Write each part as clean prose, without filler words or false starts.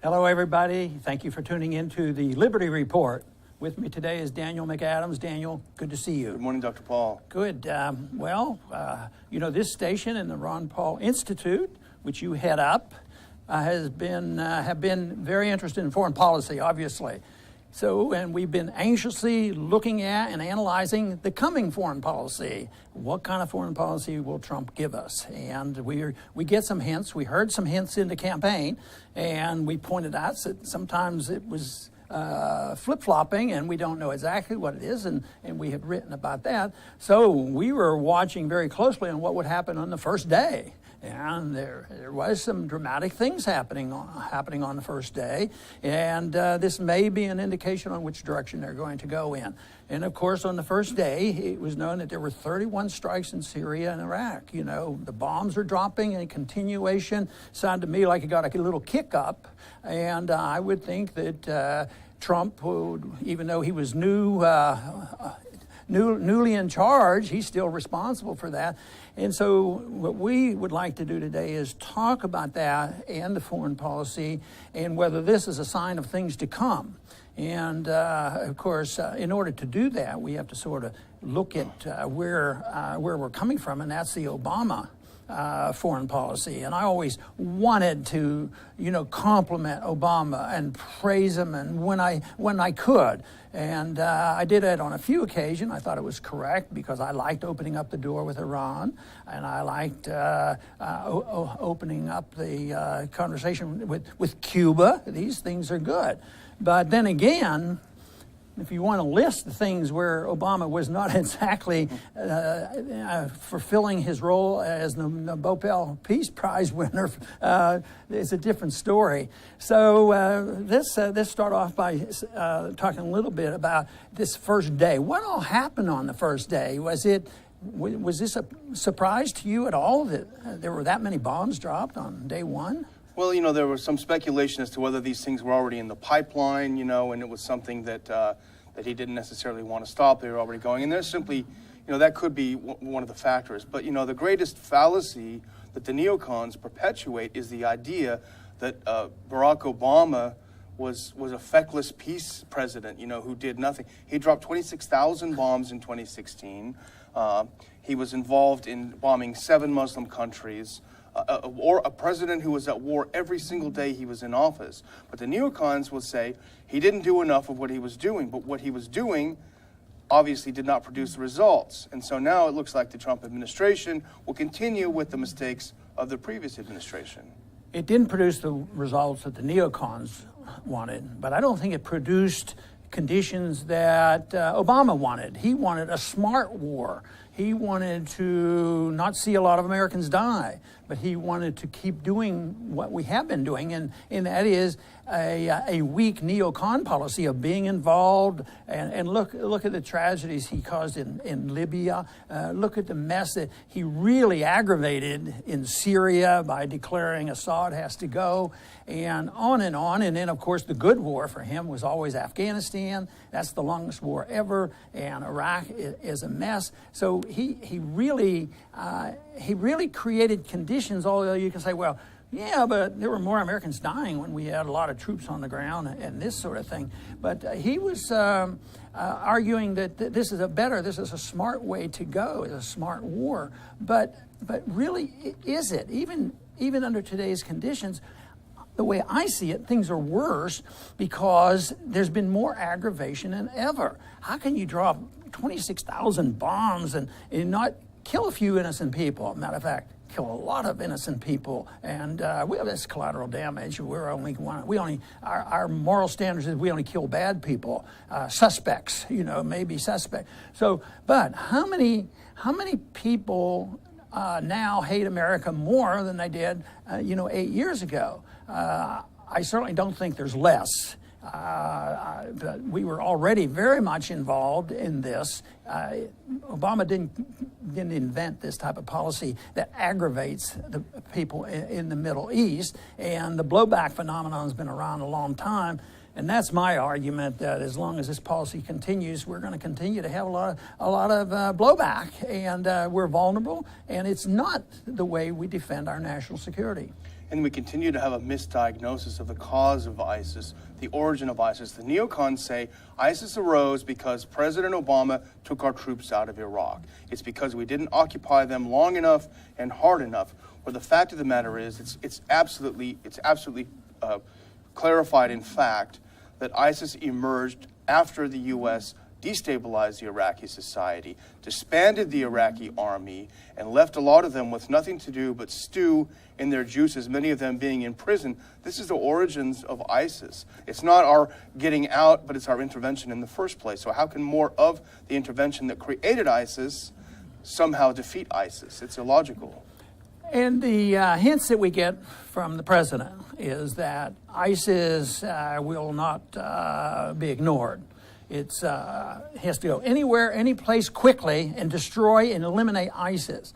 Hello, everybody. Thank you for tuning in to the Liberty Report. With me today is Daniel McAdams. Daniel, good to see you. Good morning, Dr. Paul. Good. This station and the Ron Paul Institute, which you head up, have been very interested in foreign policy, obviously. And we've been anxiously looking at and analyzing the coming foreign policy. What kind of foreign policy will Trump give us? And we get some hints. We heard some hints in the campaign, and we pointed out that sometimes it was flip-flopping, and we don't know exactly what it is, and we have written about that. So we were watching very closely on what would happen on the first day. And there was some dramatic things happening on the first day, and this may be an indication on which direction they're going to go in. And of course, on the first day, it was known that there were 31 strikes in Syria and Iraq. You know, the bombs are dropping in continuation. Sounded to me like it got a little kick up, and I would think that Trump would, even though he was newly in charge, he's still responsible for that. And so what we would like to do today is talk about that and the foreign policy and whether this is a sign of things to come. And of course, in order to do that, we have to sort of look at where we're coming from, and that's the Obama foreign policy. And I always wanted to, compliment Obama and praise him, and when I could. And I did it on a few occasions. I thought it was correct because I liked opening up the door with Iran, and I liked opening up the conversation with Cuba. These things are good. But then again, if you want to list the things where Obama was not exactly fulfilling his role as the Nobel Peace Prize winner, it's a different story. So let's start off by talking a little bit about this first day. What all happened on the first day? Was this a surprise to you at all that there were that many bombs dropped on day one? Well, there was some speculation as to whether these things were already in the pipeline, and it was something that he didn't necessarily want to stop. They were already going. And there's simply, that could be one of the factors. But, the greatest fallacy that the neocons perpetuate is the idea that Barack Obama was a feckless peace president, who did nothing. He dropped 26,000 bombs in 2016. He was involved in bombing 7 Muslim countries. Or a president who was at war every single day he was in office. But the neocons will say he didn't do enough of what he was doing, but what he was doing obviously did not produce the results. And so now it looks like the Trump administration will continue with the mistakes of the previous administration. It didn't produce the results that the neocons wanted, but I don't think it produced conditions that Obama wanted. He wanted a smart war. He wanted to not see a lot of Americans die, but he wanted to keep doing what we have been doing, and that is a weak neocon policy of being involved. And look at the tragedies he caused in Libya. Look at the mess that he really aggravated in Syria by declaring Assad has to go, and on. And then, of course, the good war for him was always Afghanistan. That's the longest war ever, and Iraq is a mess. So he really created conditions, although you can say, well, yeah, but there were more Americans dying when we had a lot of troops on the ground and this sort of thing. But he was arguing that this is a smart way to go, it's a smart war. But really, is it? Even under today's conditions, the way I see it, things are worse because there's been more aggravation than ever. How can you drop 26,000 bombs and not kill a few innocent people? Matter of fact, kill a lot of innocent people, and we have this collateral damage. Our moral standards is we only kill bad people, suspects, maybe suspect. So, but how many people now hate America more than they did, 8 years ago? I certainly don't think there's less. But we were already very much involved in this. Obama didn't invent this type of policy that aggravates the people in the Middle East, and the blowback phenomenon has been around a long time. And that's my argument, that as long as this policy continues, we're going to continue to have a lot of blowback, and we're vulnerable, and it's not the way we defend our national security. and we continue to have a misdiagnosis of the cause of ISIS, the origin of ISIS. The neocons say ISIS arose because President Obama took our troops out of Iraq. It's because we didn't occupy them long enough and hard enough. Where the fact of the matter is, it's absolutely clarified in fact that ISIS emerged after the U.S. destabilized the Iraqi society, disbanded the Iraqi army, and left a lot of them with nothing to do but stew in their juices, many of them being in prison. This is the origins of ISIS. It's not our getting out, but it's our intervention in the first place. So how can more of the intervention that created ISIS somehow defeat ISIS? It's illogical. And the hints that we get from the president is that ISIS will not be ignored. It has to go anywhere, any place quickly and destroy and eliminate ISIS.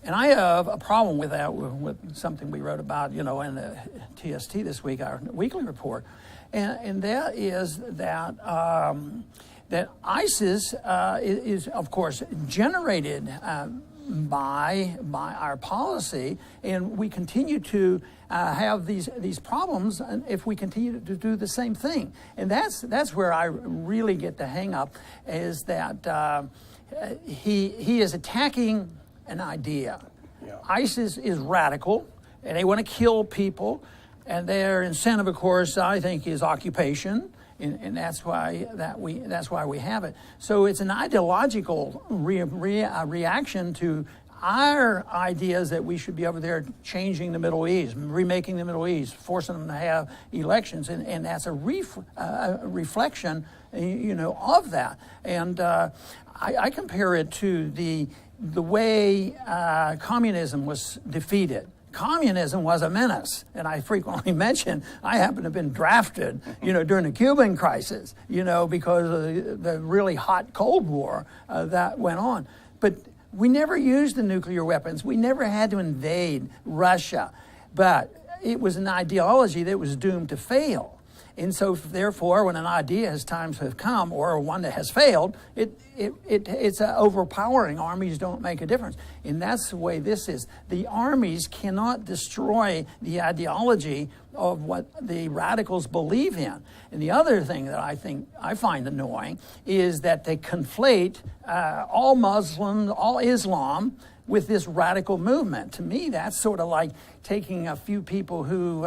And I have a problem with that, with something we wrote about, in the TST this week, our weekly report. And that is that that ISIS is, of course, generated by our policy, and we continue to have these problems if we continue to do the same thing. And that's where I really get the hang up, is that he is attacking an idea. Yeah. ISIS is radical, and they want to kill people, and their incentive, of course, I think, is occupation. And that's why we have it. So it's an ideological reaction to our ideas that we should be over there changing the Middle East, remaking the Middle East, forcing them to have elections, and that's a reflection, of that. And I compare it to the way communism was defeated. Communism was a menace, and I frequently mention I happen to have been drafted, during the Cuban crisis, because of the really hot Cold War that went on. But we never used the nuclear weapons. We never had to invade Russia, but it was an ideology that was doomed to fail. And so, therefore, when an idea has times have come, or one that has failed, it's overpowering. Armies don't make a difference. And that's the way this is. The armies cannot destroy the ideology of what the radicals believe in. And the other thing that I find annoying is that they conflate all Muslims, all Islam, with this radical movement. To me, that's sort of like taking a few people who,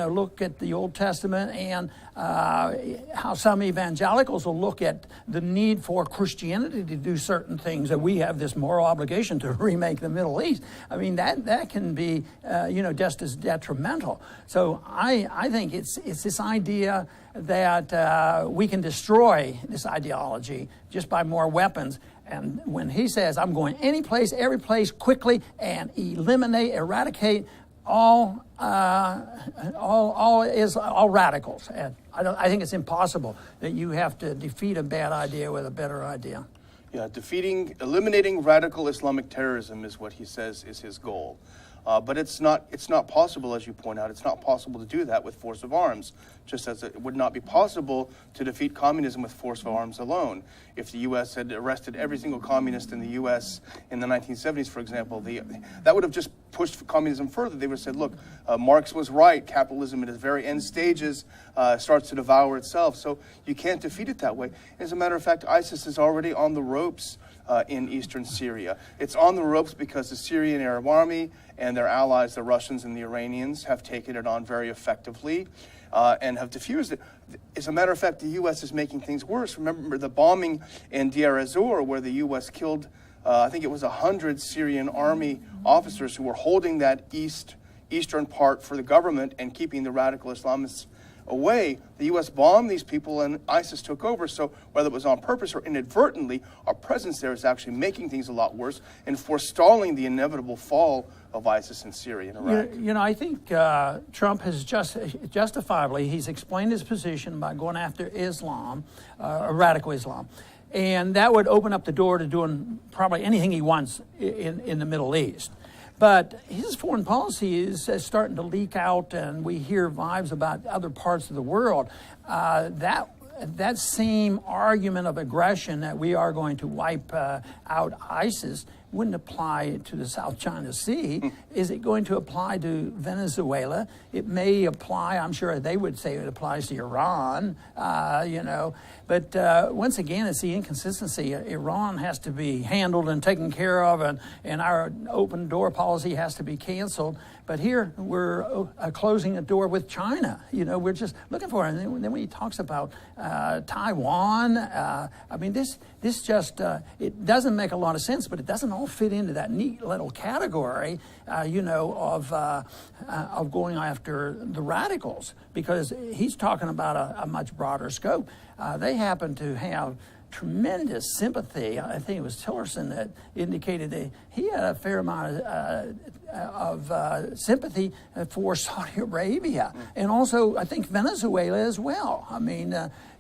look at the Old Testament and how some evangelicals will look at the need for Christianity to do certain things, that we have this moral obligation to remake the Middle East. I mean, that can be, just as detrimental. So I think it's this idea that we can destroy this ideology just by more weapons. And when he says, I'm going any place, every place, quickly, and eradicate all radicals. And I think it's impossible that you have to defeat a bad idea with a better idea. Yeah, eliminating radical Islamic terrorism is what he says is his goal. But it's not possible, as you point out. It's not possible to do that with force of arms, just as it would not be possible to defeat communism with force of arms alone. If the U.S. had arrested every single communist in the U.S. in the 1970s, for example, that would have just pushed communism further. They would have said, look, Marx was right. Capitalism at its very end stages starts to devour itself. So you can't defeat it that way. As a matter of fact, ISIS is already on the ropes in eastern Syria. It's on the ropes because the Syrian Arab Army and their allies, the Russians and the Iranians, have taken it on very effectively and have diffused it. As a matter of fact, the U.S. is making things worse. Remember the bombing in Deir ez-Zor, where the U.S. killed, I think it was 100 Syrian army officers who were holding that eastern part for the government and keeping the radical Islamists away. The U.S. bombed these people and ISIS took over. So whether it was on purpose or inadvertently, our presence there is actually making things a lot worse and forestalling the inevitable fall of ISIS in Syria and Iraq. I think Trump has justifiably, he's explained his position by going after Islam, radical Islam. And that would open up the door to doing probably anything he wants in the Middle East. But his foreign policy is starting to leak out, and we hear vibes about other parts of the world. That same argument of aggression, that we are going to wipe out ISIS, wouldn't apply to the South China Sea. Is it going to apply to Venezuela? It may apply, I'm sure they would say it applies to Iran, But once again, it's the inconsistency. Iran has to be handled and taken care of, and our open door policy has to be canceled. But here we're closing a door with China. We're just looking for it. And then when he talks about Taiwan, this just it doesn't make a lot of sense, but it doesn't all fit into that neat little category, of going after the radicals, because he's talking about a much broader scope. They happen to have tremendous sympathy. I think it was Tillerson that indicated that he had a fair amount of sympathy for Saudi Arabia, and also I think Venezuela as well.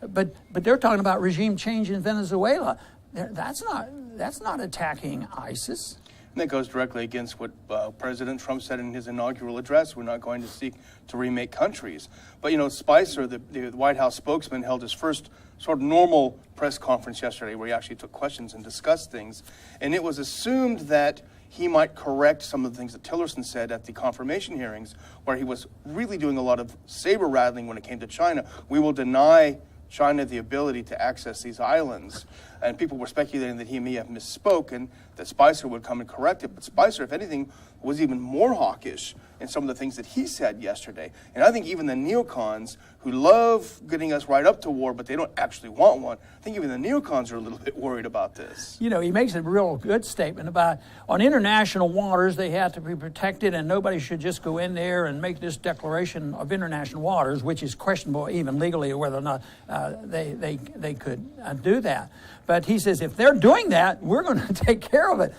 But they're talking about regime change in Venezuela. That's not attacking ISIS. And that goes directly against what President Trump said in his inaugural address. We're not going to seek to remake countries. But, Spicer, the White House spokesman, held his first sort of normal press conference yesterday where he actually took questions and discussed things. And it was assumed that he might correct some of the things that Tillerson said at the confirmation hearings, where he was really doing a lot of saber rattling when it came to China. We will deny China the ability to access these islands. And people were speculating that he may have misspoke and that Spicer would come and correct it. But Spicer, if anything, was even more hawkish in some of the things that he said yesterday. And I think even the neocons, who love getting us right up to war, but they don't actually want one, I think even the neocons are a little bit worried about this. He makes a real good statement about on international waters they have to be protected, and nobody should just go in there and make this declaration of international waters, which is questionable even legally whether or not they could do that. But he says if they're doing that, we're going to take care of it.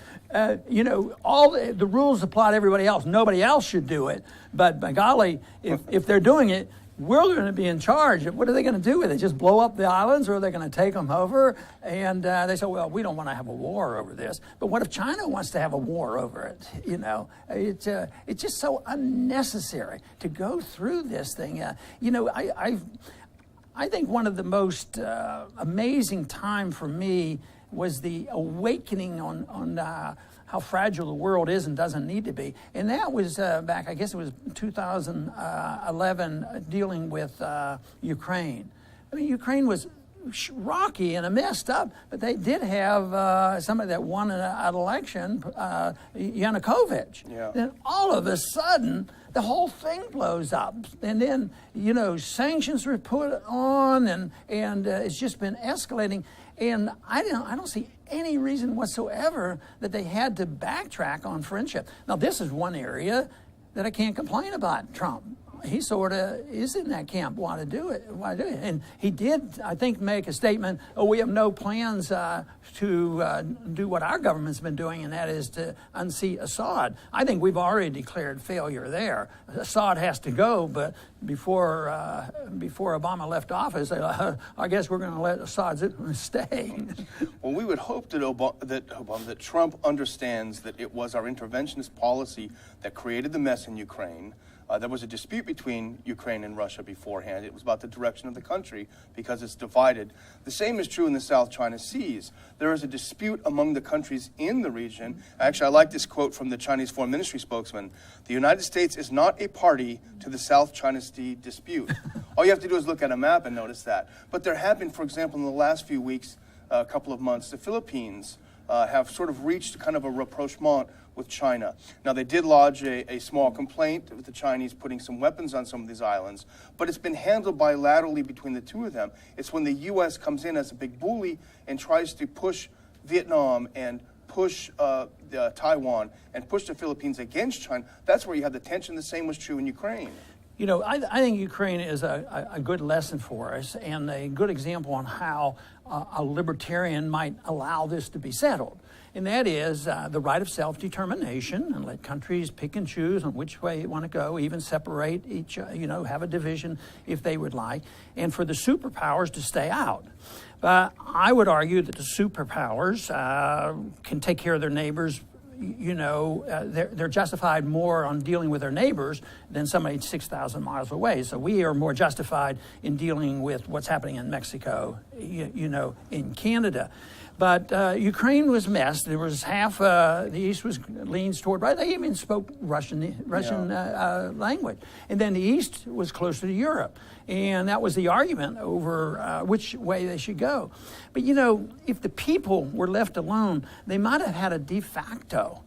All the rules apply to everybody else. Nobody else should do it. But by golly, if they're doing it, we're going to be in charge. What are they going to do with it? Just blow up the islands, or are they going to take them over? And they say, well, we don't want to have a war over this. But what if China wants to have a war over it? It's just so unnecessary to go through this thing. I think one of the most amazing time for me was the awakening on how fragile the world is and doesn't need to be. And that was back, I guess it was 2011, dealing with Ukraine. Ukraine was rocky and messed up, but they did have somebody that won an election, Yanukovych. Yeah. Then all of a sudden, the whole thing blows up. And then, sanctions were put on, and it's just been escalating. And I don't see any reason whatsoever that they had to backtrack on friendship. Now, this is one area that I can't complain about Trump. He sort of is in that camp, want to do it. And he did, I think, make a statement, we have no plans to do what our government's been doing, and that is to unseat Assad. I think we've already declared failure there. Assad has to go, but before Obama left office, I guess we're going to let Assad stay. Well, we would hope that Trump understands that it was our interventionist policy that created the mess in Ukraine. There was a dispute between Ukraine and Russia beforehand. It was about the direction of the country because it's divided. The same is true in the South China Seas. There is a dispute among the countries in the region. Actually, I like this quote from the Chinese Foreign Ministry spokesman. The United States is not a party to the South China Sea dispute. All you have to do is look at a map and notice that. But there have been, for example, in the last few weeks, a couple of months, the Philippines have sort of reached kind of a rapprochement with China. Now, they did lodge a small complaint with the Chinese putting some weapons on some of these islands, but it's been handled bilaterally between the two of them. It's when the U.S. comes in as a big bully and tries to push Vietnam and push Taiwan and push the Philippines against China. That's where you have the tension. The same was true in Ukraine. I think Ukraine is a good lesson for us and a good example on how a libertarian might allow this to be settled. And that is the right of self-determination, and let countries pick and choose on which way you want to go, even separate each, have a division if they would like, and for the superpowers to stay out. But I would argue that the superpowers can take care of their neighbors. They're justified more on dealing with their neighbors than somebody 6,000 miles away. So we are more justified in dealing with what's happening in Mexico, in Canada. But Ukraine was messed. There was half, the East was leans toward, right? They even spoke Russian language. And then the East was closer to Europe. And that was the argument over which way they should go. But, you know, if the people were left alone, they might have had a de facto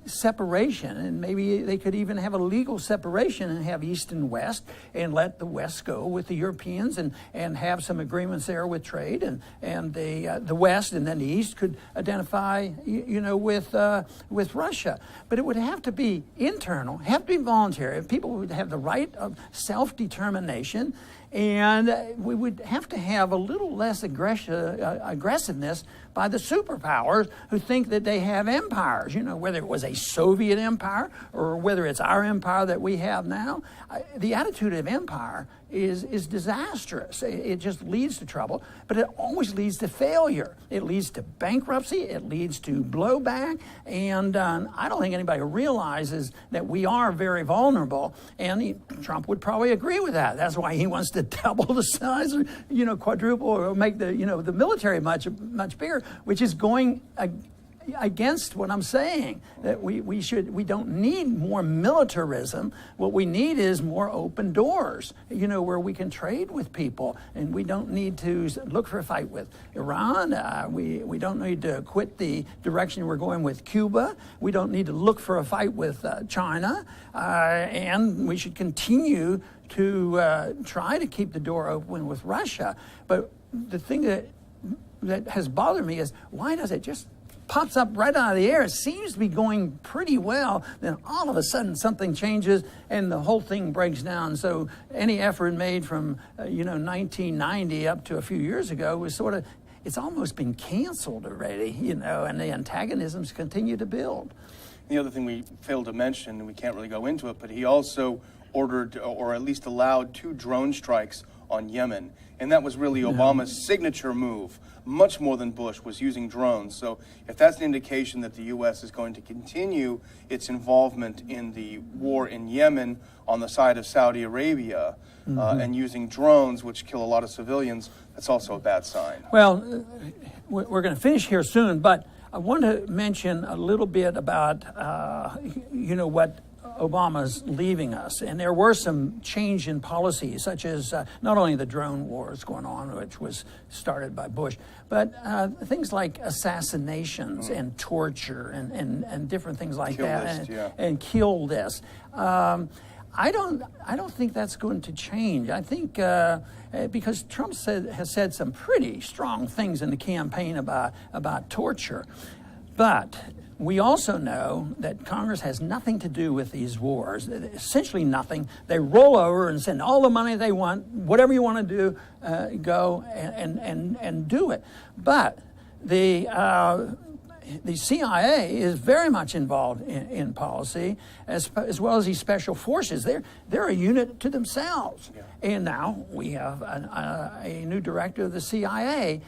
separation, and maybe they could even have a legal separation and have East and West, and let the West go with the Europeans and have some agreements there with trade, and the West and then the East could identify, you know, with Russia. But it would have to be internal, have to be voluntary. People would have the right of self-determination, and we would have to have a little less aggressiveness by the superpowers who think that they have empires, you know, whether it was a Soviet empire or whether it's our empire that we have now. The attitude of empire is disastrous. It just leads to trouble, but it always leads to failure. It leads to bankruptcy. It leads to blowback. And I don't think anybody realizes that we are very vulnerable. And Trump would probably agree with that. That's why he wants to double the size, or, you know, quadruple, or make the, you know, the military much bigger, which is going against what I'm saying, that we don't need more militarism. What we need is more open doors, you know, where we can trade with people, and we don't need to look for a fight with Iran. We don't need to quit the direction we're going with Cuba. We don't need to look for a fight with China, and we should continue to try to keep the door open with Russia. But the thing that has bothered me is, why does it just pops up right out of the air? It seems to be going pretty well, then all of a sudden something changes and the whole thing breaks down. So any effort made from 1990 up to a few years ago was sort of, it's almost been canceled already, you know, and the antagonisms continue to build. The other thing we failed to mention, and we can't really go into it, but he also ordered, or at least allowed, 2 drone strikes on Yemen. And that was really Obama's signature move, much more than Bush was using drones. So if that's an indication that the U.S. is going to continue its involvement in the war in Yemen on the side of Saudi Arabia, and using drones, which kill a lot of civilians, that's also a bad sign. Well, we're going to finish here soon, but I want to mention a little bit about, what Obama's leaving us. And there were some change in policy, such as not only the drone wars going on, which was started by Bush, but things like assassinations and torture and different things like and kill list. I don't think that's going to change. I think because Trump has said some pretty strong things in the campaign about torture, but we also know that Congress has nothing to do with these wars, essentially nothing. They roll over and send all the money they want, whatever you want to do, go and do it. But the CIA is very much involved in policy, as well as these special forces. They're a unit to themselves. Yeah. And now we have a new director of the CIA.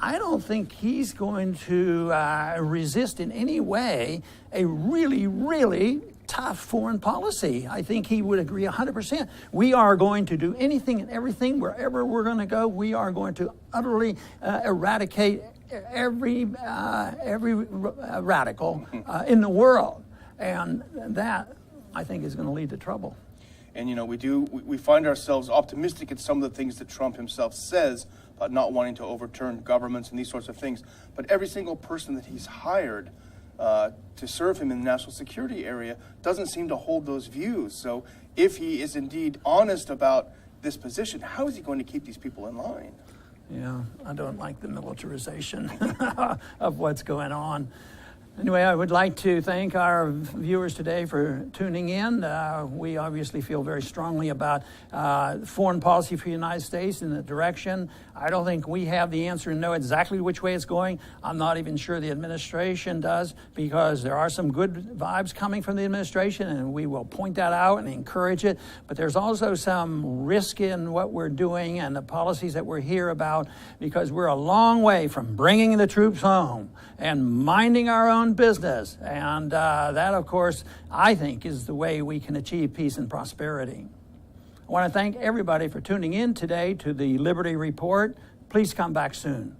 I don't think he's going to resist in any way a really, really tough foreign policy. I think he would agree 100%. We are going to do anything and everything, wherever we're going to go. We are going to utterly eradicate every radical in the world. And that, I think, is going to lead to trouble. And, we find ourselves optimistic at some of the things that Trump himself says about not wanting to overturn governments and these sorts of things. But every single person that he's hired to serve him in the national security area doesn't seem to hold those views. So if he is indeed honest about this position, how is he going to keep these people in line? Yeah, I don't like the militarization of what's going on. Anyway, I would like to thank our viewers today for tuning in. We obviously feel very strongly about foreign policy for the United States and the direction. I don't think we have the answer and know exactly which way it's going. I'm not even sure the administration does, because there are some good vibes coming from the administration, and we will point that out and encourage it. But there's also some risk in what we're doing and the policies that we're here about, because we're a long way from bringing the troops home and minding our own business. And that, of course, I think is the way we can achieve peace and prosperity. I want to thank everybody for tuning in today to the Liberty Report. Please come back soon.